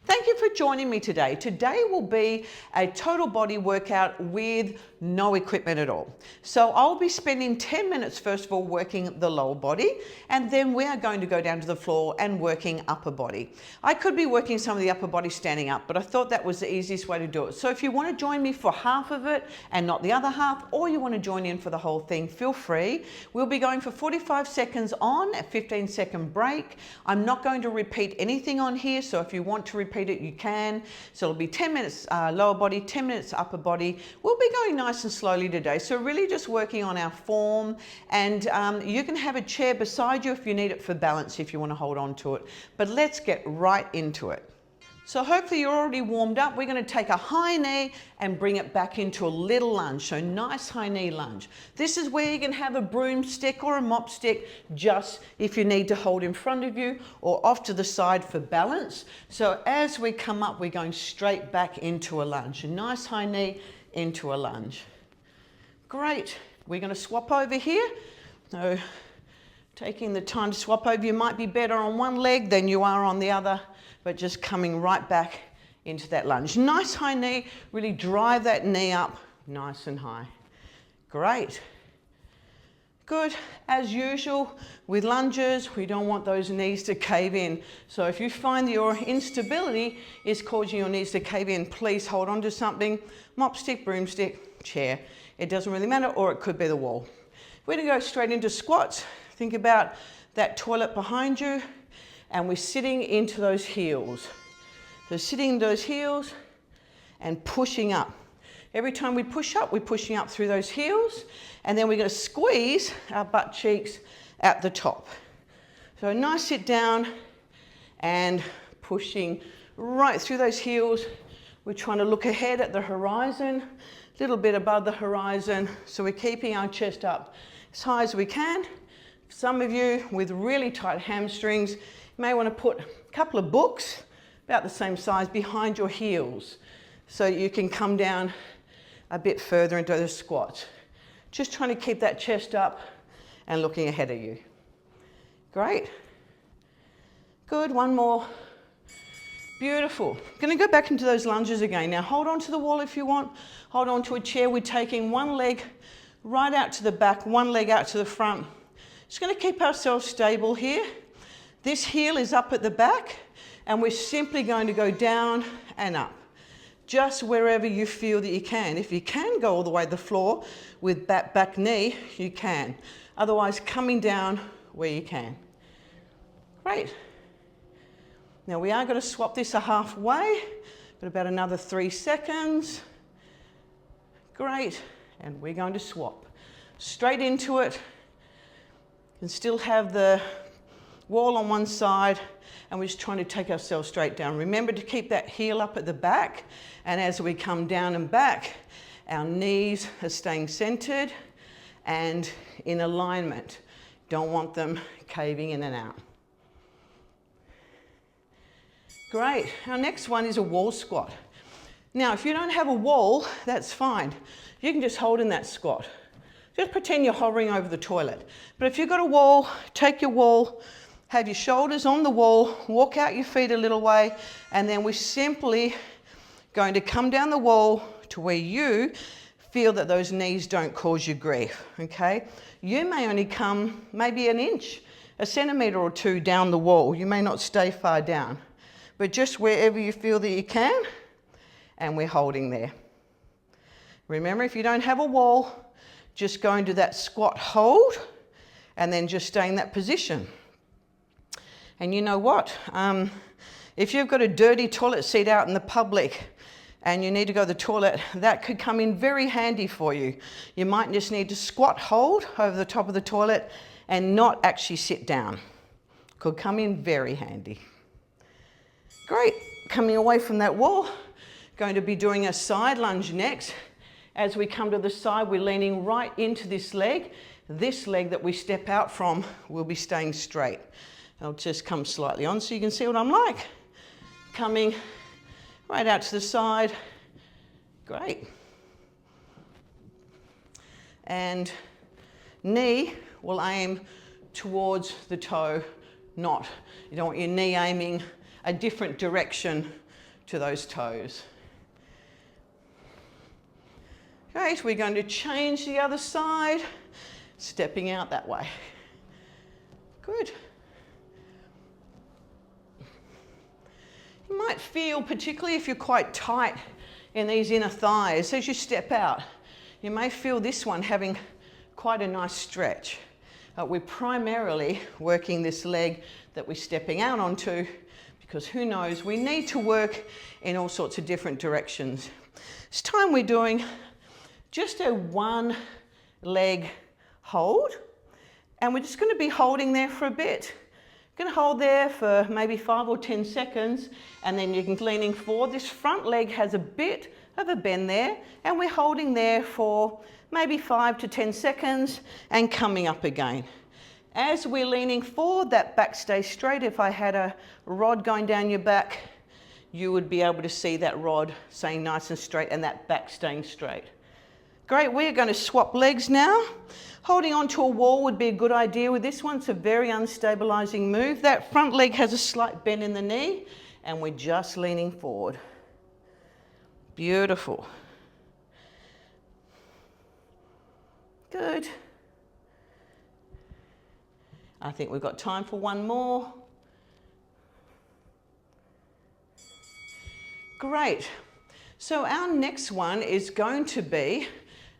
Thank you for joining me today. Today will be a total body workout with no equipment at all. So I'll be spending 10 minutes first of all working the lower body, and then we are going to go down to the floor and working upper body. I could be working some of the upper body standing up, but I thought that was the easiest way to do it. So if you want to join me for half of it and not the other half, or you want to join in for the whole thing, feel free. We'll be going for 45 seconds on, a 15-second break. I'm not going to repeat anything on here, so if you want to repeat it, you can. So it'll be 10 minutes lower body, 10 minutes upper body. We'll be going nice and slowly today. So really just working on our form, and you can have a chair beside you if you need it for balance, if you want to hold on to it. But let's get right into it. So hopefully you're already warmed up. We're going to take a high knee and bring it back into a little lunge. So nice high knee lunge. This is where you can have a broomstick or a mop stick, just if you need to hold in front of you or off to the side for balance. So as we come up, we're going straight back into a lunge. A nice high knee into a lunge. Great. We're going to swap over here. So taking the time to swap over, you might be better on one leg than you are on the other, but just coming right back into that lunge. Nice high knee, really drive that knee up nice and high. Great. Good. As usual with lunges, we don't want those knees to cave in. So if you find that your instability is causing your knees to cave in, please hold on to something. Mop stick, broomstick, chair. It doesn't really matter, or it could be the wall. We're going to go straight into squats. Think about that toilet behind you, and we're sitting into those heels. So sitting into those heels and pushing up. Every time we push up, we're pushing up through those heels, and then we're going to squeeze our butt cheeks at the top. So a nice sit down and pushing right through those heels. We're trying to look ahead at the horizon, a little bit above the horizon, so we're keeping our chest up as high as we can. Some of you with really tight hamstrings, you may want to put a couple of books about the same size behind your heels so you can come down a bit further into the squat. Just trying to keep that chest up and looking ahead of you. Great. Good, one more. Beautiful. Going to go back into those lunges again. Now hold on to the wall if you want. Hold on to a chair. We're taking one leg right out to the back, one leg out to the front. Just going to keep ourselves stable here. This heel is up at the back, and we're simply going to go down and up. Just wherever you feel that you can. If you can go all the way to the floor with that back knee, you can. Otherwise, coming down where you can. Great. Now we are going to swap this a halfway, but about another 3 seconds. Great. And we're going to swap. Straight into it. You can still have the wall on one side, and we're just trying to take ourselves straight down. Remember to keep that heel up at the back, and as we come down and back, our knees are staying centered and in alignment. Don't want them caving in and out. Great. Our next one is a wall squat. Now, if you don't have a wall, that's fine. You can just hold in that squat. Just pretend you're hovering over the toilet. But if you've got a wall, take your wall, have your shoulders on the wall, walk out your feet a little way, and then we're simply going to come down the wall to where you feel that those knees don't cause you grief, okay? You may only come maybe an inch, a centimetre or two down the wall. You may not stay far down, but just wherever you feel that you can, and we're holding there. Remember, if you don't have a wall, just go into that squat hold, and then just stay in that position. And you know what? If you've got a dirty toilet seat out in the public and you need to go to the toilet, that could come in very handy for you. You might just need to squat hold over the top of the toilet and not actually sit down. Could come in very handy. Great. Coming away from that wall, going to be doing a side lunge next. As we come to the side, we're leaning right into this leg. This leg that we step out from will be staying straight. I'll just come slightly on so you can see what I'm like. Coming right out to the side. Great. And knee will aim towards the toe, not. You don't want your knee aiming a different direction to those toes. Great, we're going to change the other side, stepping out that way. Good. You might feel, particularly if you're quite tight in these inner thighs, as you step out, you may feel this one having quite a nice stretch. We're primarily working this leg that we're stepping out onto, because who knows, we need to work in all sorts of different directions. This time we're doing just a one leg hold, and we're just going to be holding there for a bit. Going to hold there for maybe 5 or 10 seconds, and then you can leaning forward. This front leg has a bit of a bend there, and we're holding there for maybe 5 to 10 seconds and coming up again. As we're leaning forward, that back stays straight. If I had a rod going down your back, you would be able to see that rod staying nice and straight and that back staying straight. Great, we're going to swap legs now. Holding onto a wall would be a good idea with this one. It's a very unstabilizing move. That front leg has a slight bend in the knee, and we're just leaning forward. Beautiful. Good. I think we've got time for one more. Great. So our next one is going to be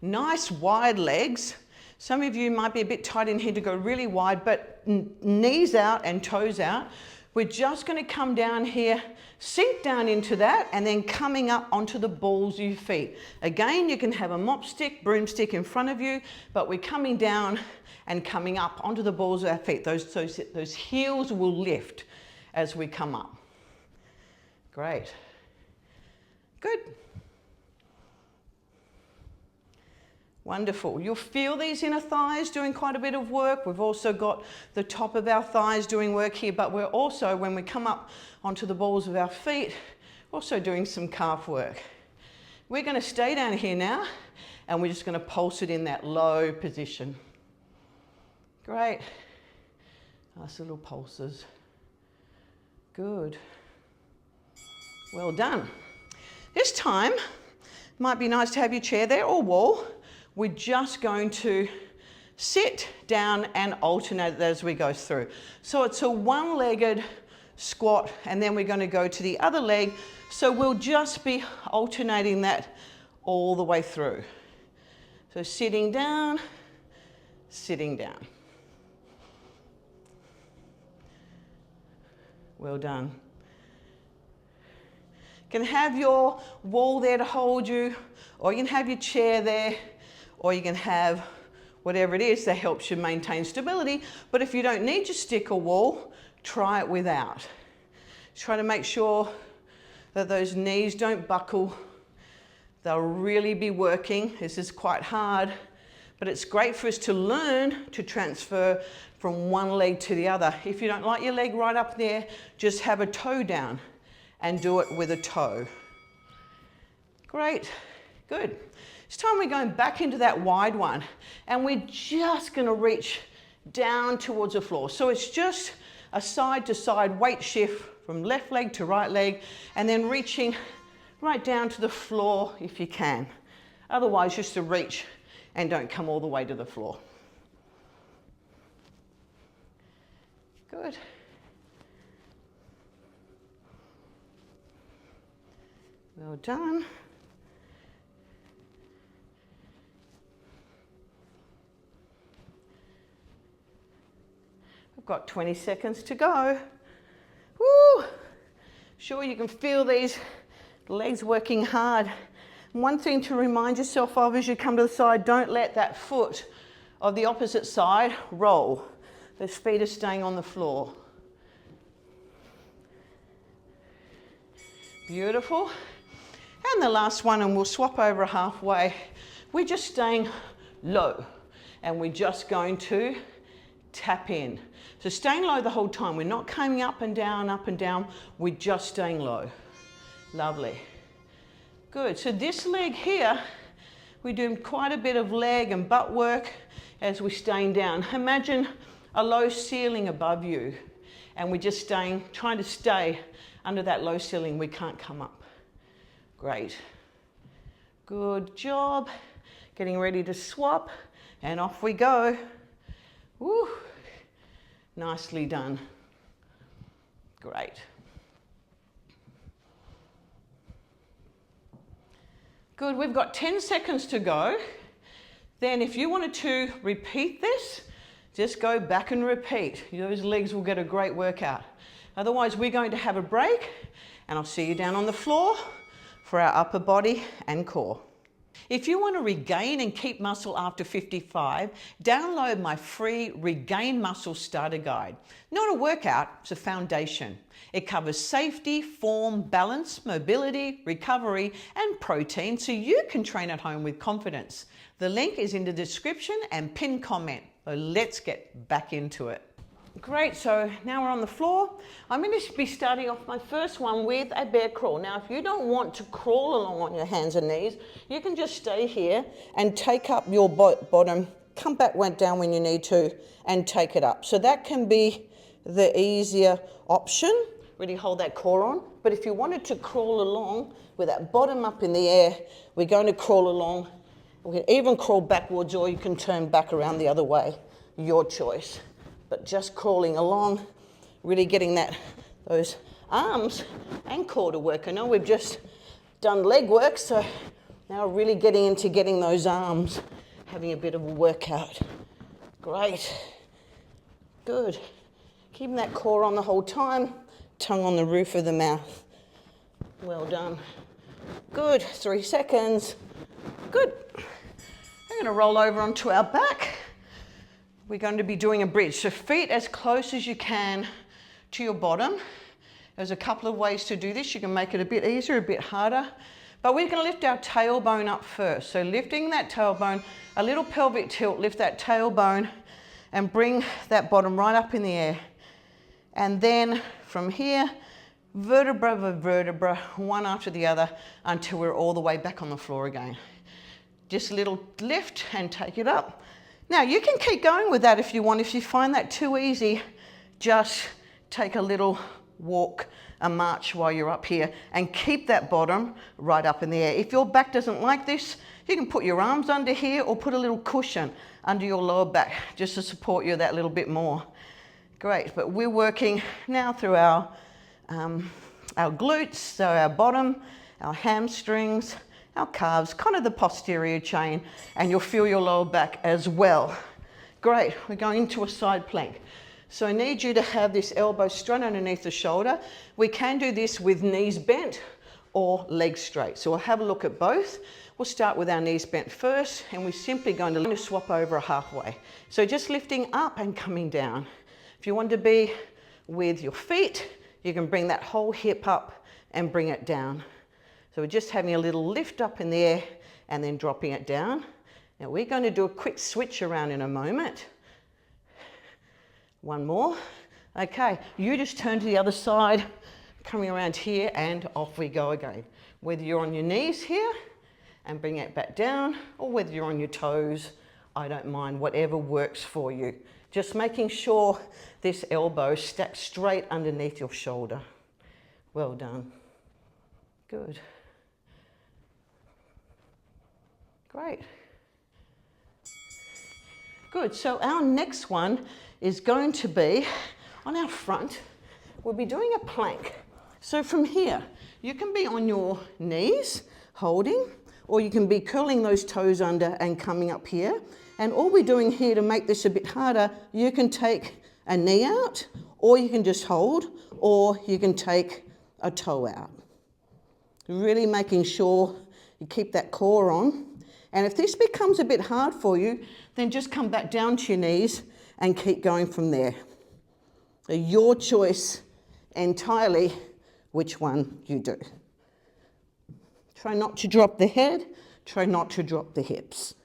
nice wide legs. Some of you might be a bit tight in here to go really wide, but knees out and toes out. We're just going to come down here, sink down into that, and then coming up onto the balls of your feet. Again, you can have a mop stick, broomstick in front of you, but we're coming down and coming up onto the balls of our feet. Those heels will lift as we come up. Great. Good. Wonderful. You'll feel these inner thighs doing quite a bit of work. We've also got the top of our thighs doing work here, but we're also, when we come up onto the balls of our feet, also doing some calf work. We're going to stay down here now, and we're just going to pulse it in that low position. Great. Nice little pulses. Good. Well done. This time, might be nice to have your chair there or wall. We're just going to sit down and alternate as we go through. So it's a one-legged squat, and then we're going to go to the other leg. So we'll just be alternating that all the way through. So sitting down, sitting down. Well done. You can have your wall there to hold you, or you can have your chair there, or you can have whatever it is that helps you maintain stability. But if you don't need your stick or wall, try it without. Try to make sure that those knees don't buckle. They'll really be working. This is quite hard, but it's great for us to learn to transfer from one leg to the other. If you don't like your leg right up there, just have a toe down and do it with a toe. Great, good. This time we're going back into that wide one, and we're just gonna reach down towards the floor. So it's just a side to side weight shift from left leg to right leg, and then reaching right down to the floor if you can. Otherwise, just to reach and don't come all the way to the floor. Good. Well done. I've got 20 seconds to go. Woo! Sure, you can feel these legs working hard. One thing to remind yourself of as you come to the side, don't let that foot of the opposite side roll. Those feet are staying on the floor. Beautiful. And the last one, and we'll swap over halfway. We're just staying low, and we're just going to tap in. So staying low the whole time. We're not coming up and down. We're just staying low. Lovely. Good. So this leg here, we're doing quite a bit of leg and butt work as we're staying down. Imagine a low ceiling above you, and we're just trying to stay under that low ceiling, we can't come up. Great. Good job. Getting ready to swap, and off we go. Woo. Nicely done. Great. Good, we've got 10 seconds to go. Then if you wanted to repeat this, just go back and repeat. Those legs will get a great workout. Otherwise, we're going to have a break, and I'll see you down on the floor for our upper body and core. If you want to regain and keep muscle after 55, download my free Regain Muscle Starter Guide. Not a workout, it's a foundation. It covers safety, form, balance, mobility, recovery, and protein so you can train at home with confidence. The link is in the description and pinned comment. So let's get back into it. Great, so now we're on the floor. I'm going to be starting off my first one with a bear crawl. Now, if you don't want to crawl along on your hands and knees, you can just stay here and take up your bottom, come back down when you need to, and take it up. So that can be the easier option. Really hold that core on. But if you wanted to crawl along with that bottom up in the air, we're going to crawl along. We can even crawl backwards, or you can turn back around the other way. Your choice. But just crawling along, really getting those arms and core to work. I know we've just done leg work, so now really getting into getting those arms, having a bit of a workout. Great. Good. Keeping that core on the whole time, tongue on the roof of the mouth. Well done. Good. 3 seconds. Good. We're going to roll over onto our back. We're going to be doing a bridge. So feet as close as you can to your bottom. There's a couple of ways to do this. You can make it a bit easier, a bit harder. But we're going to lift our tailbone up first. So lifting that tailbone, a little pelvic tilt, lift that tailbone and bring that bottom right up in the air. And then from here, vertebra by vertebra, one after the other, until we're all the way back on the floor again. Just a little lift and take it up. Now, you can keep going with that if you want. If you find that too easy, just take a little walk, a march while you're up here, and keep that bottom right up in the air. If your back doesn't like this, you can put your arms under here or put a little cushion under your lower back just to support you that little bit more. Great, but we're working now through our glutes, so our bottom, our hamstrings, our calves, kind of the posterior chain, and you'll feel your lower back as well. Great, we're going into a side plank. So I need you to have this elbow straight underneath the shoulder. We can do this with knees bent or legs straight. So we'll have a look at both. We'll start with our knees bent first, and we're simply going to swap over halfway. So just lifting up and coming down. If you want to be with your feet, you can bring that whole hip up and bring it down. So we're just having a little lift up in the air and then dropping it down. Now we're going to do a quick switch around in a moment. One more. Okay, you just turn to the other side, coming around here, and off we go again. Whether you're on your knees here and bring it back down, or whether you're on your toes, I don't mind, whatever works for you. Just making sure this elbow stacks straight underneath your shoulder. Well done. Good. Great. Good, so our next one is going to be on our front. We'll be doing a plank. So from here, you can be on your knees, holding, or you can be curling those toes under and coming up here. And all we're doing here to make this a bit harder, you can take a knee out, or you can just hold, or you can take a toe out. Really making sure you keep that core on. And if this becomes a bit hard for you, then just come back down to your knees and keep going from there. So your choice entirely which one you do. Try not to drop the head, try not to drop the hips.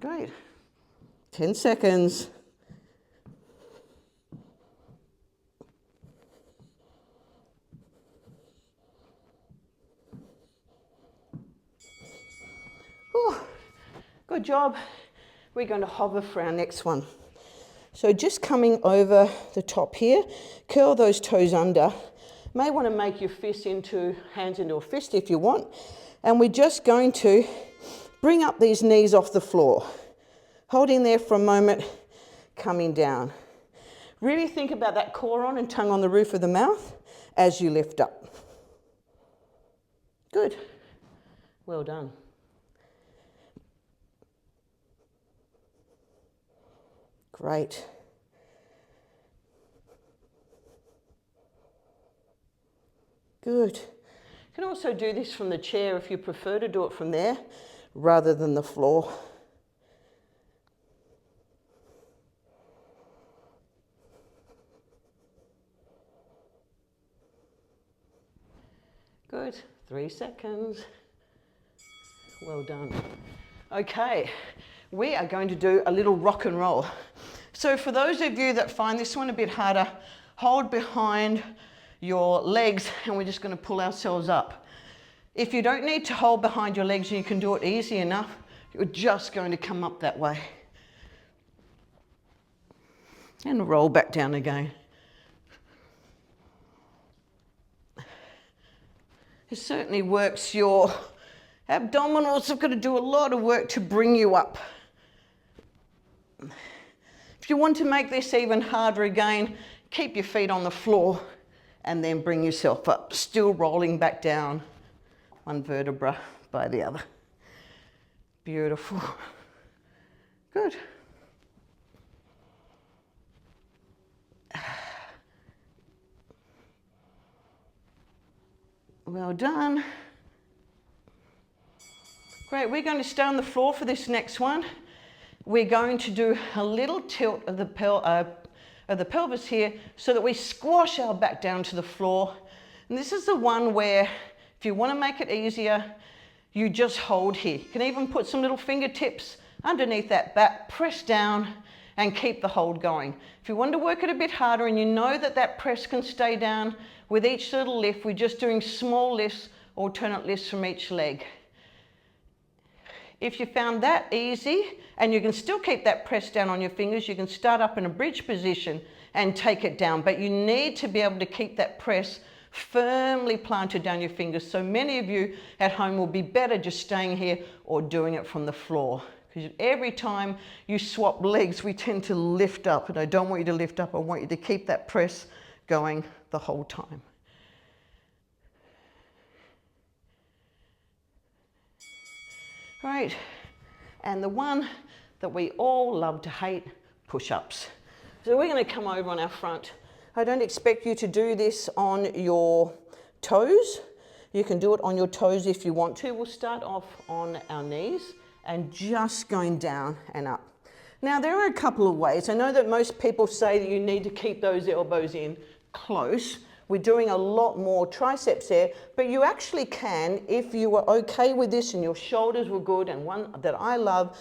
Great. 10 seconds. Good job. We're going to hover for our next one. So just coming over the top here, curl those toes under. May want to make your fists into, hands into a fist if you want. And we're just going to bring up these knees off the floor. Holding there for a moment, coming down. Really think about that core on and tongue on the roof of the mouth as you lift up. Good. Well done. Great. Good. You can also do this from the chair if you prefer to do it from there rather than the floor. Good. 3 seconds. Well done. Okay, we are going to do a little rock and roll. So for those of you that find this one a bit harder, hold behind your legs and we're just going to pull ourselves up. If you don't need to hold behind your legs and you can do it easy enough, you're just going to come up that way. And roll back down again. It certainly works your abdominals. Have got to do a lot of work to bring you up. If you want to make this even harder again, keep your feet on the floor and then bring yourself up, still rolling back down, one vertebra by the other. Beautiful. Good. Well done. Great, we're going to stay on the floor for this next one. We're going to do a little tilt of the pelvis here so that we squash our back down to the floor. And this is the one where if you want to make it easier, you just hold here. You can even put some little fingertips underneath that back, press down and keep the hold going. If you want to work it a bit harder and you know that that press can stay down, with each little lift, we're just doing small lifts, alternate lifts from each leg. If you found that easy, and you can still keep that press down on your fingers, you can start up in a bridge position and take it down, but you need to be able to keep that press firmly planted down your fingers. So many of you at home will be better just staying here or doing it from the floor. Because every time you swap legs, we tend to lift up, and I don't want you to lift up, I want you to keep that press going the whole time. Great. And the one that we all love to hate, push-ups. So we're going to come over on our front. I don't expect you to do this on your toes. You can do it on your toes if you want to. We'll start off on our knees and just going down and up. Now there are a couple of ways. I know that most people say that you need to keep those elbows in close. We're doing a lot more triceps there, but you actually can, if you were okay with this and your shoulders were good, and one that I love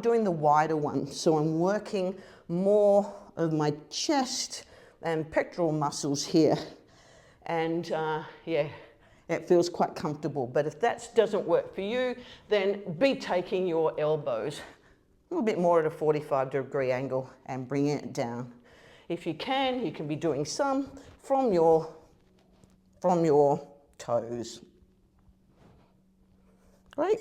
doing the wider one. So I'm working more of my chest and pectoral muscles here. And yeah, it feels quite comfortable. But if that doesn't work for you, then be taking your elbows a little bit more at a 45-degree angle and bringing it down. If you can be doing some from your toes. Great.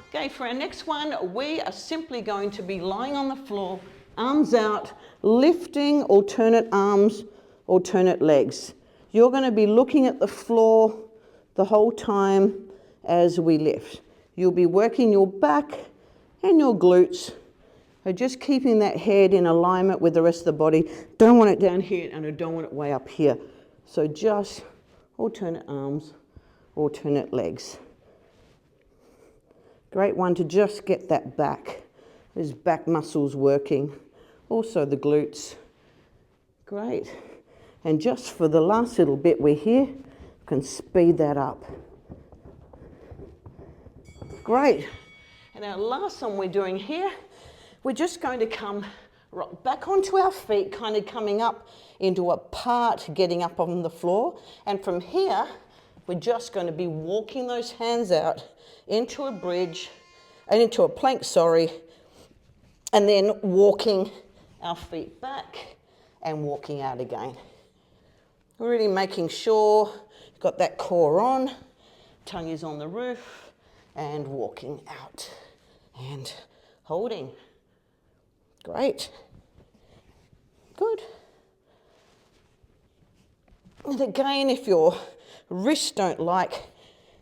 Okay, for our next one, we are simply going to be lying on the floor, arms out, lifting alternate arms, alternate legs. You're going to be looking at the floor the whole time as we lift. You'll be working your back and your glutes. So just keeping that head in alignment with the rest of the body. Don't want it down here and I don't want it way up here. So just alternate arms, alternate legs. Great one to just get that back. Those back muscles working. Also the glutes. Great. And just for the last little bit we're here, can speed that up. Great. And our last one we're doing here, we're just going to come back onto our feet, kind of coming up into a part, getting up on the floor. And from here, we're just going to be walking those hands out into a bridge, and into a plank, sorry, and then walking our feet back and walking out again. Really making sure you've got that core on, tongue is on the roof, and walking out and holding. Great. Good. And again, if your wrists don't like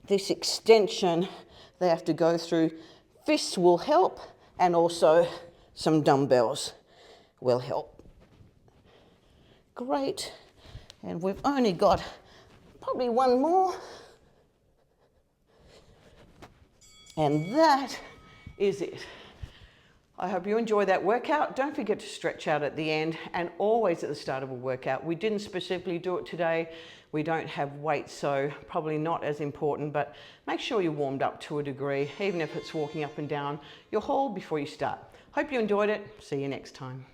this extension, they have to go through. Fists will help, and also some dumbbells will help. Great. And we've only got probably one more. And that is it. I hope you enjoy that workout. Don't forget to stretch out at the end, and always at the start of a workout. We didn't specifically do it today. We don't have weights, so probably not as important, but make sure you're warmed up to a degree, even if it's walking up and down your hall before you start. Hope you enjoyed it. See you next time.